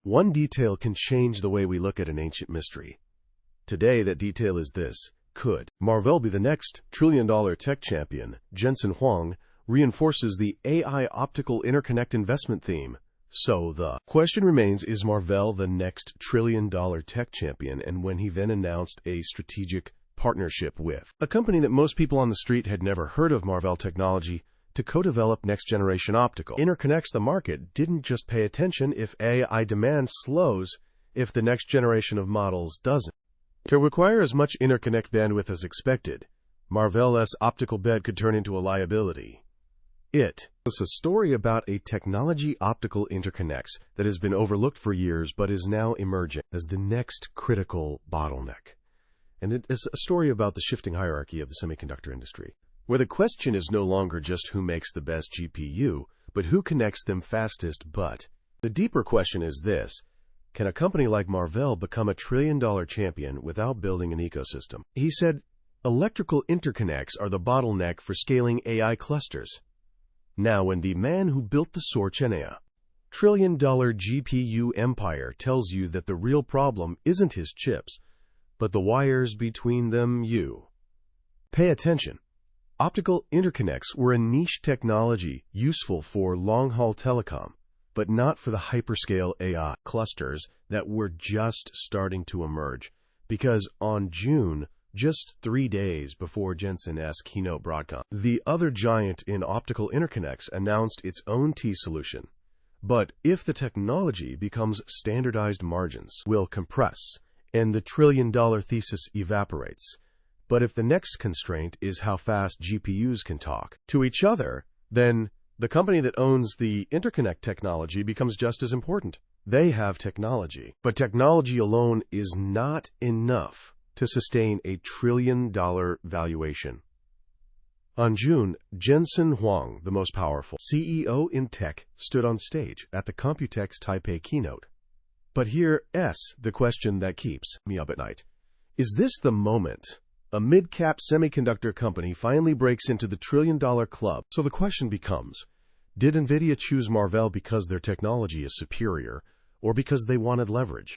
One detail can change the way we look at an ancient mystery. Today, that detail is this. Could Marvell be the next trillion-dollar tech champion? Jensen Huang reinforces the AI optical interconnect investment theme. So the question remains, is Marvell the next trillion-dollar tech champion? And when he then announced a strategic partnership with a company that most people on the street had never heard of, Marvell Technology, to co-develop next-generation optical interconnects, the market didn't just pay attention if AI demand slows, if the next generation of models doesn't. To require as much interconnect bandwidth as expected, Marvell's optical bet could turn into a liability. It was a story about a technology, optical interconnects, that has been overlooked for years but is now emerging as the next critical bottleneck. And it is a story about the shifting hierarchy of the semiconductor industry, where the question is no longer just who makes the best GPU, but who connects them fastest. But the deeper question is this: can a company like Marvell become a trillion-dollar champion without building an ecosystem? He said, electrical interconnects are the bottleneck for scaling AI clusters. Now, when the man who built the Sorchenia trillion-dollar GPU empire tells you that the real problem isn't his chips, but the wires between them, you pay attention. Optical interconnects were a niche technology useful for long-haul telecom, but not for the hyperscale AI clusters that were just starting to emerge. Because on June, just 3 days before Jensen's keynote broadcast, the other giant in optical interconnects announced its own T solution. But if the technology becomes standardized, margins will compress, and the trillion-dollar thesis evaporates. But if the next constraint is how fast GPUs can talk to each other, then the company that owns the interconnect technology becomes just as important. They have technology, but technology alone is not enough to sustain a trillion-dollar valuation. On June, Jensen Huang, the most powerful CEO in tech, stood on stage at the Computex Taipei keynote. But here's the question that keeps me up at night. Is this the moment a mid-cap semiconductor company finally breaks into the trillion-dollar club? So the question becomes, did NVIDIA choose Marvell because their technology is superior, or because they wanted leverage?